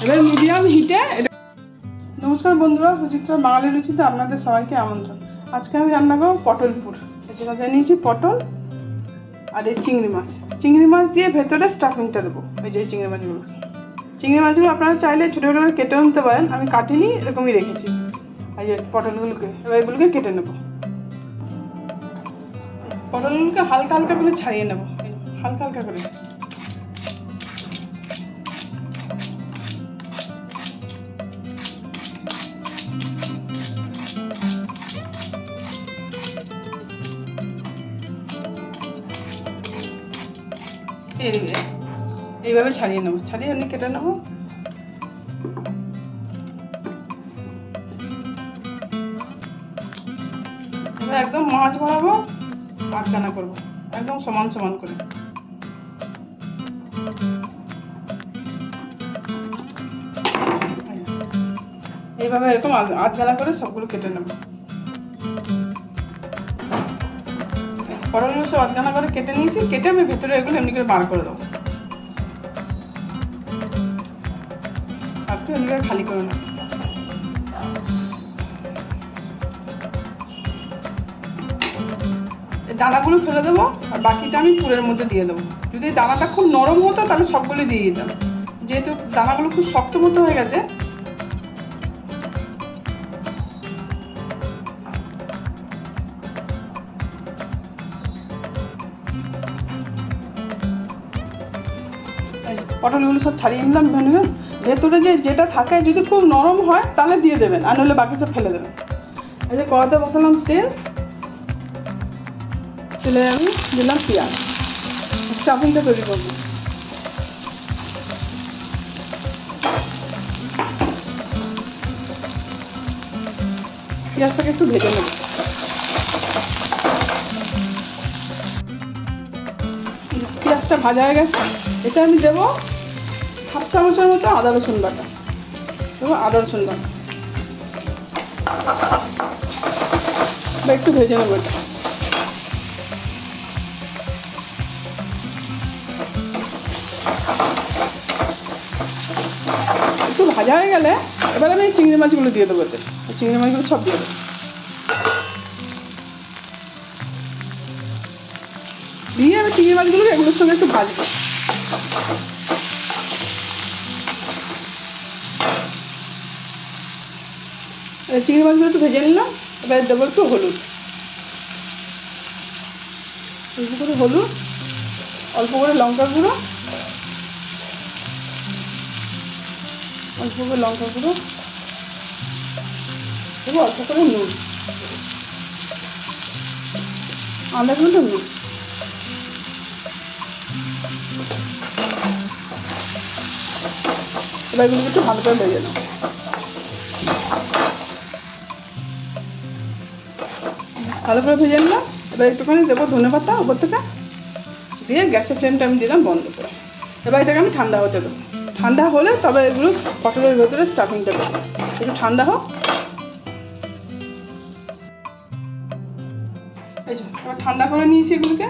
এবার মিডিয়াম হিটে। নমস্কার বন্ধুরা, সুচিত্রা বাঙালি রুচিতে আপনাদের সবাইকে আমন্ত্রণ। আজকে আমি রান্না করবো পটল পুর। যেটা জানিয়েছি পটল আর এই চিংড়ি মাছ। চিংড়ি মাছ দিয়ে ভেতরে স্টাফিংটা দেবো। এই যে চিংড়ি মাছগুলো আপনারা চাইলে ছোটো ছোটো করে কেটেও নিতে পারেন, আমি কাটিনি, এরকমই রেখেছি। এই যে পটলগুলোকে এবার এগুলোকে কেটে নেবো। পটলগুলোকে হালকা হালকা করে ছাড়িয়ে নেবো, হালকা হালকা করে। এইভাবে ছাড়িয়ে নেবো, ছাড়িয়ে এমনি কেটে নেবো। একদম মাছ বানাবো, আধখানা করবো, একদম সমান সমান করে। এইভাবে এরকম আধখানা করে সবগুলো কেটে নেবো। পটলগুলো সব আধখানা করে কেটে নিয়েছি, কেটে আমি ভেতরে এগুলো এমনি করে বার করে দেবো। একটু এমনি করে খালি করে নেবো। দানাগুলো ফেলে দেবো আর বাকিটা আমি পুরের মধ্যে দিয়ে দেবো। যদি দানাটা খুব নরম হতো তাহলে সবগুলো দিয়ে দিতাম, যেহেতু দানাগুলো খুব শক্ত মতো হয়ে গেছে। পটলগুলো সব ছাড়িয়ে নিলাম। ভেতরে যেটা থাকে যদি খুব নরম হয় তাহলে দিয়ে দেবেন, আর নাহলে বাকি সব ফেলে দেবেন। এই যে কড়াতে বসালাম তেল, তেলে আমি দিলাম পেঁয়াজ, স্টাফিংটা তৈরি করবো। পেঁয়াজটাকে একটু ভেজে নেব। পেঁয়াজটা ভাজা হয়ে গেছে, এটা আমি দেবো হাফ চামচের মতো আদা রসুন বাটা। দেবো আদা রসুন বাটা, একটু ভেজে নেবো। এটা একটু ভাজা হয়ে গেলে এবার আমি চিংড়ি মাছগুলো দিয়ে দেবো। এতে চিংড়ি মাছগুলো সব দিয়ে দেবো, দিয়ে আমি চিংড়ি মাছগুলো এগুলোর সঙ্গে একটু ভাজবো। চিংড়ি মাছগুলো একটু ভেজে নিলাম। এবার দেবো একটু হলুদ, অল্প করে হলুদ, অল্প করে লঙ্কা গুঁড়ো, অল্প করে লঙ্কা গুঁড়ো দেবো, অল্প করে নুন, আদা গুঁড়ো নুন। এবার এগুলো একটু ভালো করে ভেজে নেব। ভালো করে ভেজে নিলাম। এবার একটুখানি দেবো ধনেপাতা উপর থেকে, দিয়ে গ্যাসের ফ্লেমটা আমি দিলাম বন্ধ করে। এবার এটাকে আমি ঠান্ডা হতে দেবো। ঠান্ডা হলে তবে এগুলো পটলের ভেতরে স্টাফিংটা দেবো। একটু ঠান্ডা হোক। এই যে এবার ঠান্ডা করে নিয়েছি এগুলোকে,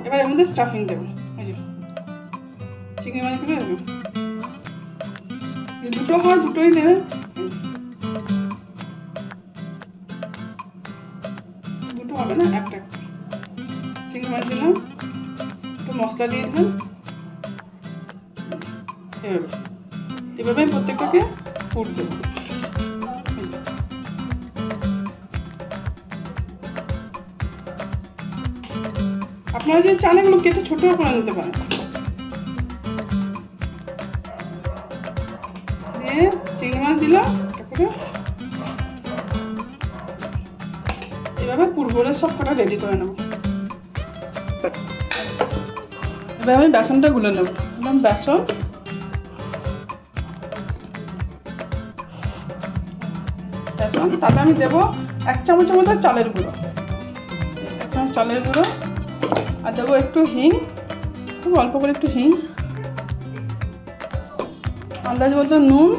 এবার এর মধ্যে স্টাফিং দেবো। এই যে চিংড়ি মাছগুলো দেবো, দুটো হয় দুটোই দেবে। দুটো হবে না, একটা চিংড়ি মাছ দিলাম, একটু মশলা দিয়ে দিলাম। এভাবে প্রত্যেকটাকে পুর দেবো। আপনারা যে চান এগুলো কেটে ছোট করে নিতে পারেন। দিয়ে চিংড়ি মাছ দিলাম, তারপরে এভাবে পুর করে সব কটা রেডি করে নেবো। এবার আমি বেসনটা গুলে নেবো। বেসন, তাতে আমি দেবো 1 চামচের মতো চালের গুঁড়ো, 1 চামচ চালের গুঁড়ো, আর দেবো একটু হিং, খুব অল্প করে একটু হিং, আন্দাজ মতো নুন,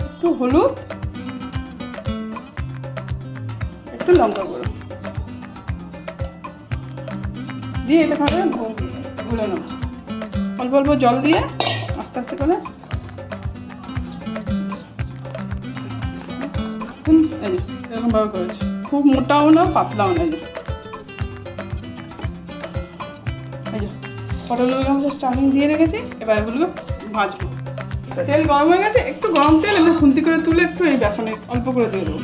একটু হলুদ, একটু লঙ্কা গুঁড়ো দিয়ে এটা ভাবে গুলে নেব। অল্প অল্প জল দিয়ে আস্তে আস্তে করে এই যে এরকম ভাবে করেছি, খুব মোটাও না পাতলাও না। এই যে পটলগুলো আমরা স্টাফিং দিয়ে রেখেছি, এবার এগুলো ভাজবো। তেল গরম হয়ে গেছে, একটু গরম তেল আমি খুন্তি করে তুলে একটু এই বেসনে অল্প করে দিয়ে দেবো।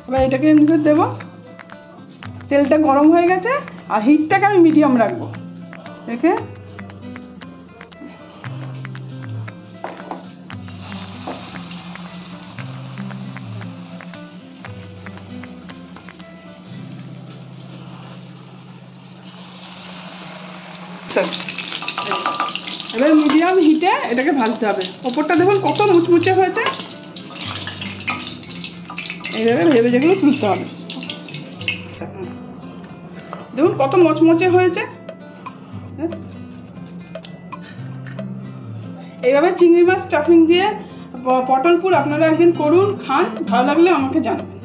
এবার এটাকে এমনি করে দেবো। তেলটা গরম হয়ে গেছে আর হিটটাকে আমি মিডিয়াম রাখবো, রেখে এবার মিডিয়াম হিটে এটাকে ভাজতে হবে। ওপরটা দেখুন কত মুচমুচে হয়েছে, এইভাবে ভেবে যেগুলো তুলতে হবে। দেখুন কত মচমচে হয়েছে। এইভাবে চিংড়ি মাছ স্টাফিং দিয়ে পটল পুর আপনারা একদিন করুন, খান, ভালো লাগলে আমাকে জানাবেন।